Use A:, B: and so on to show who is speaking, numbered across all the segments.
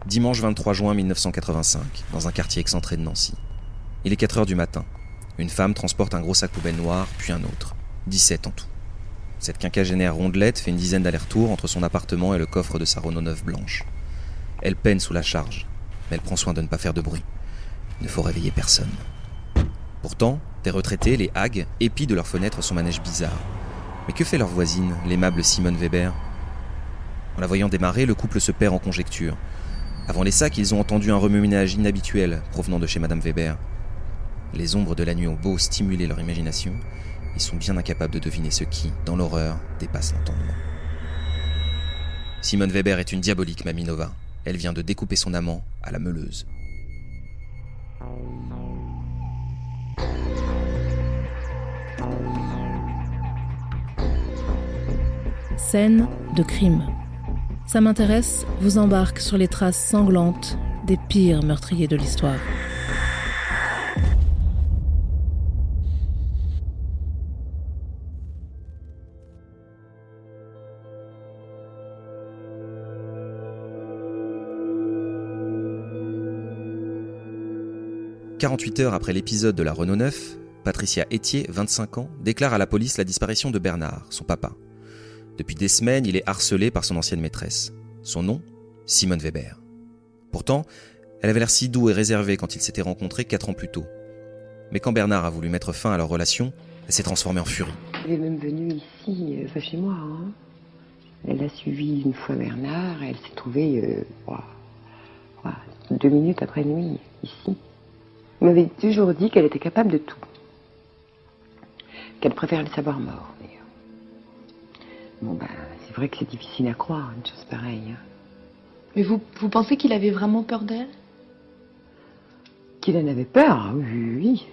A: Dimanche 23 juin 1985, dans un quartier excentré de Nancy. Il est 4h du matin. Une femme transporte un gros sac poubelle noir, puis un autre. 17 en tout. Cette quinquagénaire rondelette fait une dizaine d'allers-retours entre son appartement et le coffre de sa Renault 9 blanche. Elle peine sous la charge, mais elle prend soin de ne pas faire de bruit. Il ne faut réveiller personne. Pourtant, des retraités, les Hagues, épient de leurs fenêtres son manège bizarre. Mais que fait leur voisine, l'aimable Simone Weber ? En la voyant démarrer, le couple se perd en conjectures. Avant les sacs, ils ont entendu un remue-ménage inhabituel provenant de chez Madame Weber. Les ombres de la nuit ont beau stimuler leur imagination, ils sont bien incapables de deviner ce qui, dans l'horreur, dépasse l'entendement. Simone Weber est une diabolique, Mamie Nova. Elle vient de découper son amant à la meuleuse.
B: Scène de crime. Ça m'intéresse vous embarque sur les traces sanglantes des pires meurtriers de l'histoire. «
A: 48 heures après l'épisode de la Renault 9, Patricia Etier, 25 ans, déclare à la police la disparition de Bernard, son papa. Depuis des semaines, il est harcelé par son ancienne maîtresse. Son nom, Simone Weber. Pourtant, elle avait l'air si doux et réservée quand ils s'étaient rencontrés 4 ans plus tôt. Mais quand Bernard a voulu mettre fin à leur relation, elle s'est transformée en furie.
C: Elle est même venue ici, chez moi. Elle a suivi une fois Bernard et elle s'est trouvée 2 minutes après nuit, ici. Elle m'avait toujours dit qu'elle était capable de tout. Qu'elle préfère le savoir mort, d'ailleurs. C'est vrai que c'est difficile à croire, une chose pareille.
D: Mais vous pensez qu'il avait vraiment peur d'elle ?
C: Qu'il en avait peur, oui.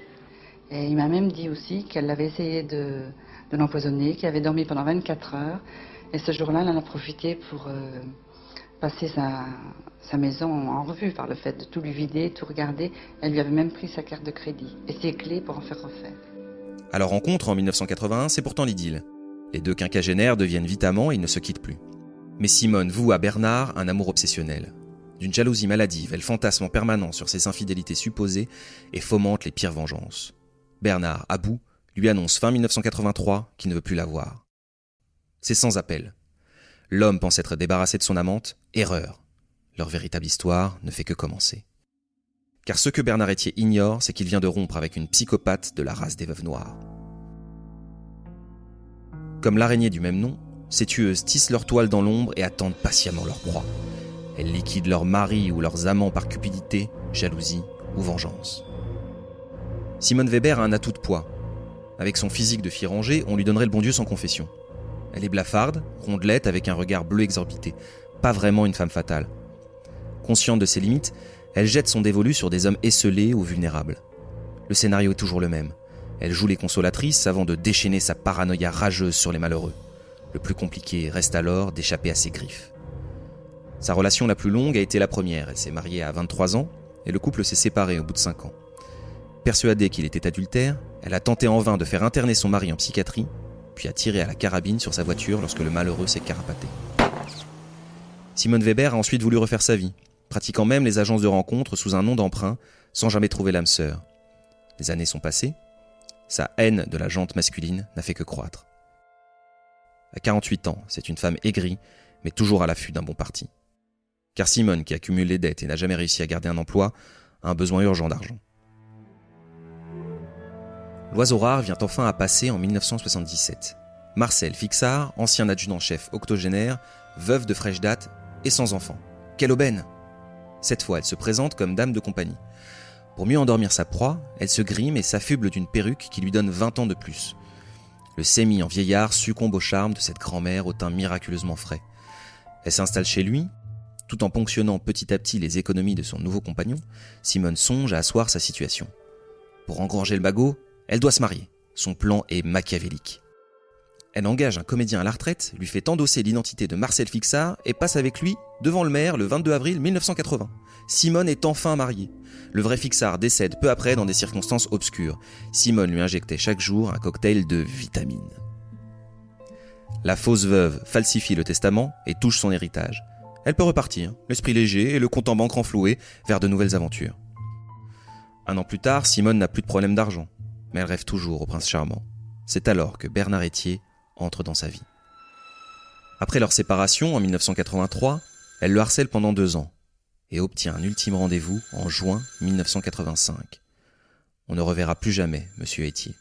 E: Et il m'a même dit aussi qu'elle avait essayé de l'empoisonner, qu'il avait dormi pendant 24 heures. Et ce jour-là, elle en a profité pour passer sa maison en revue par le fait de tout lui vider, tout regarder. Elle lui avait même pris sa carte de crédit et ses clés pour en faire refaire.
A: À leur rencontre en 1981, c'est pourtant l'idylle. Les deux quinquagénaires deviennent vite amants et ne se quittent plus. Mais Simone voue à Bernard un amour obsessionnel. D'une jalousie maladive, elle fantasme en permanence sur ses infidélités supposées et fomente les pires vengeances. Bernard, à bout, lui annonce fin 1983 qu'il ne veut plus la voir. C'est sans appel. L'homme pense être débarrassé de son amante, erreur. Leur véritable histoire ne fait que commencer. Car ce que Bernard Etier ignore, c'est qu'il vient de rompre avec une psychopathe de la race des veuves noires. Comme l'araignée du même nom, ces tueuses tissent leur toile dans l'ombre et attendent patiemment leur proie. Elles liquident leurs maris ou leurs amants par cupidité, jalousie ou vengeance. Simone Weber a un atout de poids. Avec son physique de fille rangée, on lui donnerait le bon Dieu sans confession. Elle est blafarde, rondelette avec un regard bleu exorbité. Pas vraiment une femme fatale. Consciente de ses limites, elle jette son dévolu sur des hommes esseulés ou vulnérables. Le scénario est toujours le même. Elle joue les consolatrices avant de déchaîner sa paranoïa rageuse sur les malheureux. Le plus compliqué reste alors d'échapper à ses griffes. Sa relation la plus longue a été la première. Elle s'est mariée à 23 ans et le couple s'est séparé au bout de 5 ans. Persuadée qu'il était adultère, elle a tenté en vain de faire interner son mari en psychiatrie, puis a tiré à la carabine sur sa voiture lorsque le malheureux s'est carapaté. Simone Weber a ensuite voulu refaire sa vie, pratiquant même les agences de rencontres sous un nom d'emprunt, sans jamais trouver l'âme sœur. Les années sont passées. Sa haine de la jante masculine n'a fait que croître. À 48 ans, c'est une femme aigrie, mais toujours à l'affût d'un bon parti. Car Simone, qui accumule les dettes et n'a jamais réussi à garder un emploi, a un besoin urgent d'argent. L'oiseau rare vient enfin à passer en 1977. Marcel Fixard, ancien adjudant-chef octogénaire, veuve de fraîche date et sans enfant. Quelle aubaine ! Cette fois, elle se présente comme dame de compagnie. Pour mieux endormir sa proie, elle se grime et s'affuble d'une perruque qui lui donne 20 ans de plus. Le sémi en vieillard succombe au charme de cette grand-mère au teint miraculeusement frais. Elle s'installe chez lui. Tout en ponctionnant petit à petit les économies de son nouveau compagnon, Simone songe à asseoir sa situation. Pour engranger le bagot, elle doit se marier. Son plan est machiavélique. Elle engage un comédien à la retraite, lui fait endosser l'identité de Marcel Fixard et passe avec lui devant le maire le 22 avril 1980. Simone est enfin mariée. Le vrai Fixard décède peu après dans des circonstances obscures. Simone lui injectait chaque jour un cocktail de vitamines. La fausse veuve falsifie le testament et touche son héritage. Elle peut repartir, l'esprit léger et le compte en banque renfloué, vers de nouvelles aventures. 1 an plus tard, Simone n'a plus de problème d'argent, mais elle rêve toujours au prince charmant. C'est alors que Bernard Etier entre dans sa vie. Après leur séparation en 1983, elle le harcèle pendant 2 ans et obtient un ultime rendez-vous en juin 1985. On ne reverra plus jamais Monsieur Etier.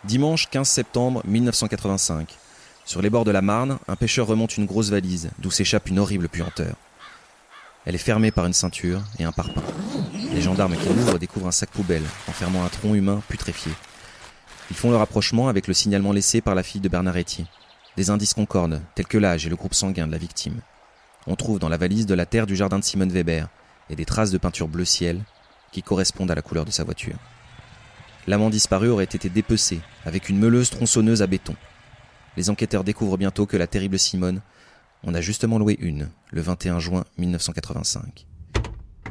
A: Dimanche 15 septembre 1985. Sur les bords de la Marne, un pêcheur remonte une grosse valise d'où s'échappe une horrible puanteur. Elle est fermée par une ceinture et un parpaing. Les gendarmes qui l'ouvrent découvrent un sac poubelle enfermant un tronc humain putréfié. Ils font le rapprochement avec le signalement laissé par la fille de Bernard Etier. Des indices concordent, tels que l'âge et le groupe sanguin de la victime. On trouve dans la valise de la terre du jardin de Simone Weber et des traces de peinture bleu ciel qui correspondent à la couleur de sa voiture. L'amant disparu aurait été dépecé avec une meuleuse tronçonneuse à béton. Les enquêteurs découvrent bientôt que la terrible Simone en a justement loué une, le 21 juin 1985.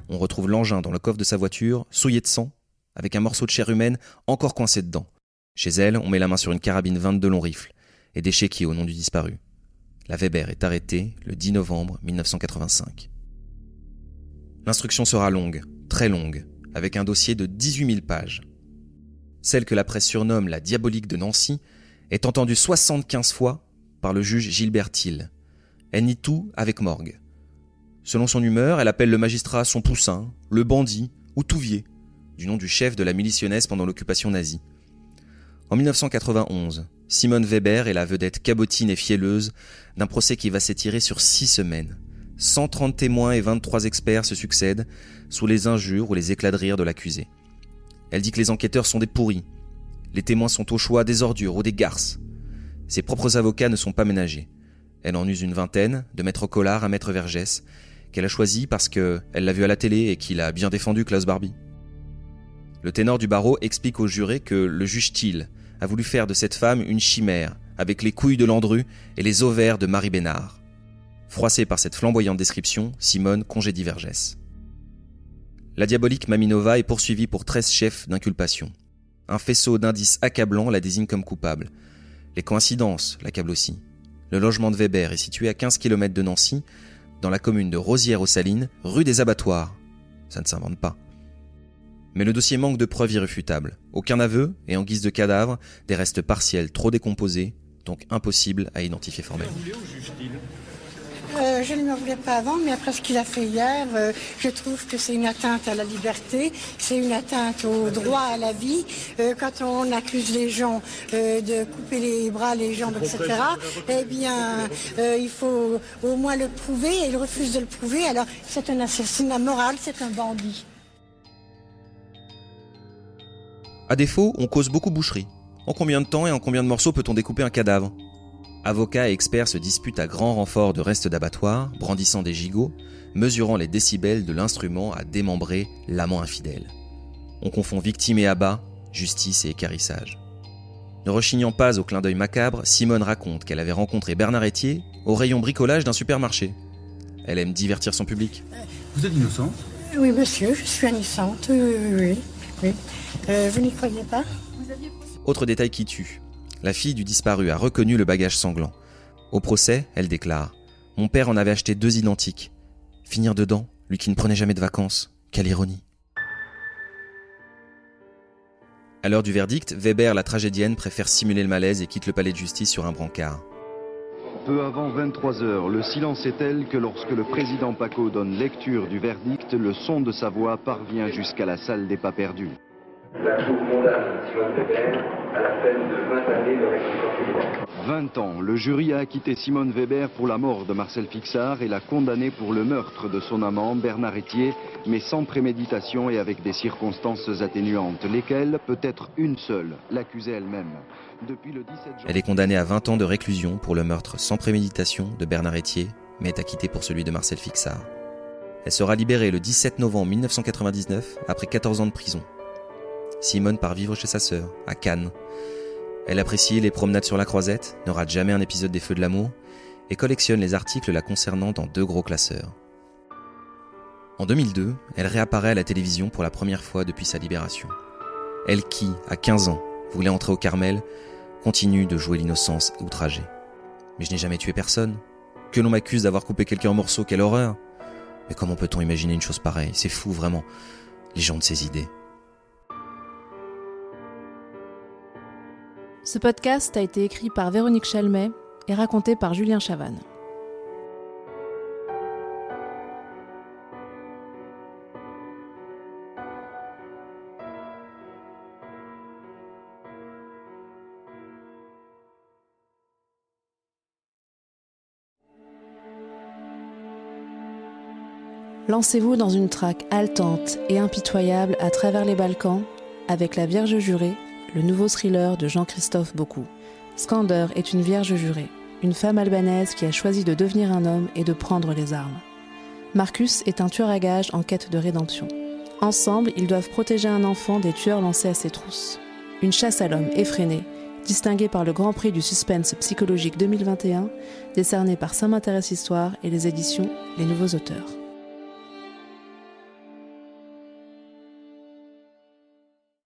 A: On retrouve l'engin dans le coffre de sa voiture, souillé de sang, avec un morceau de chair humaine encore coincé dedans. Chez elle, on met la main sur une carabine 22 long rifle et des chéquiers au nom du disparu. La Weber est arrêtée le 10 novembre 1985. L'instruction sera longue, très longue, avec un dossier de 18 000 pages. Celle que la presse surnomme la diabolique de Nancy est entendue 75 fois par le juge Gilbert Thiel. Elle nie tout avec morgue. Selon son humeur, elle appelle le magistrat son poussin, le bandit ou Touvier, du nom du chef de la milice lyonnaise pendant l'occupation nazie. En 1991, Simone Weber est la vedette cabotine et fielleuse d'un procès qui va s'étirer sur 6 semaines. 130 témoins et 23 experts se succèdent sous les injures ou les éclats de rire de l'accusé. Elle dit que les enquêteurs sont des pourris. Les témoins sont au choix des ordures ou des garces. Ses propres avocats ne sont pas ménagés. Elle en use une vingtaine, de maître Collard à maître Vergès, qu'elle a choisi parce qu'elle l'a vu à la télé et qu'il a bien défendu Klaus Barbie. Le ténor du barreau explique aux jurés que le juge Thiel a voulu faire de cette femme une chimère, avec les couilles de Landru et les ovaires de Marie Bénard. Froissée par cette flamboyante description, Simone congédie Vergès. La diabolique Maminova est poursuivie pour 13 chefs d'inculpation. Un faisceau d'indices accablants la désigne comme coupable. Les coïncidences l'accablent aussi. Le logement de Weber est situé à 15 km de Nancy, dans la commune de Rosières-aux-Salines, rue des Abattoirs. Ça ne s'invente pas. Mais le dossier manque de preuves irréfutables. Aucun aveu, et en guise de cadavre, des restes partiels trop décomposés, donc impossibles à identifier formellement.
F: Je ne me voulais pas avant, mais après ce qu'il a fait hier, je trouve que c'est une atteinte à la liberté, c'est une atteinte au droit à la vie. Quand on accuse les gens de couper les bras, les jambes, etc., eh bien, il faut au moins le prouver, et il refuse de le prouver, alors c'est un assassinat moral, c'est un bandit.
A: À défaut, on cause beaucoup boucherie. En combien de temps et en combien de morceaux peut-on découper un cadavre ? Avocats et experts se disputent à grand renfort de restes d'abattoirs, brandissant des gigots, mesurant les décibels de l'instrument à démembrer l'amant infidèle. On confond victime et abat, justice et équarrissage. Ne rechignant pas au clin d'œil macabre, Simone raconte qu'elle avait rencontré Bernard Etier au rayon bricolage d'un supermarché. Elle aime divertir son public.
G: Vous êtes innocente ?
F: Oui, monsieur, je suis innocente, oui. Vous n'y croyez pas ?
A: Autre détail qui tue. La fille du disparu a reconnu le bagage sanglant. Au procès, elle déclare « Mon père en avait acheté 2 identiques. Finir dedans, lui qui ne prenait jamais de vacances. Quelle ironie !» À l'heure du verdict, Weber, la tragédienne, préfère simuler le malaise et quitte le palais de justice sur un brancard.
H: Peu avant 23 heures, le silence est tel que lorsque le président Paco donne lecture du verdict, le son de sa voix parvient jusqu'à la salle des pas perdus.
I: La Cour condamne Simone Weber à la peine de 20 années de réclusion criminelle.
H: 20 ans, le jury a acquitté Simone Weber pour la mort de Marcel Fixard et l'a condamné pour le meurtre de son amant Bernard Etier, mais sans préméditation et avec des circonstances atténuantes, lesquelles peut être une seule, l'accusée elle-même. Depuis le 17 janvier...
A: Elle est condamnée à 20 ans de réclusion pour le meurtre sans préméditation de Bernard Etier, mais est acquittée pour celui de Marcel Fixard. Elle sera libérée le 17 novembre 1999 après 14 ans de prison. Simone part vivre chez sa sœur, à Cannes. Elle apprécie les promenades sur la Croisette, ne rate jamais un épisode des Feux de l'amour et collectionne les articles la concernant dans 2 gros classeurs. En 2002, elle réapparaît à la télévision pour la première fois depuis sa libération. Elle qui, à 15 ans, voulait entrer au Carmel, continue de jouer l'innocence outragée. Mais je n'ai jamais tué personne. Que l'on m'accuse d'avoir coupé quelqu'un en morceaux, quelle horreur! Mais comment peut-on imaginer une chose pareille? C'est fou, vraiment. Les gens de ces idées.
B: Ce podcast a été écrit par Véronique Chalmet et raconté par Julien Chavannes. Lancez-vous dans une traque haletante et impitoyable à travers les Balkans avec La Vierge jurée, le nouveau thriller de Jean-Christophe Beaucou. Skander est une vierge jurée, une femme albanaise qui a choisi de devenir un homme et de prendre les armes. Marcus est un tueur à gages en quête de rédemption. Ensemble, ils doivent protéger un enfant des tueurs lancés à ses trousses. Une chasse à l'homme effrénée, distinguée par le Grand Prix du suspense psychologique 2021, décerné par Ça m'intéresse Histoire et les éditions Les Nouveaux Auteurs.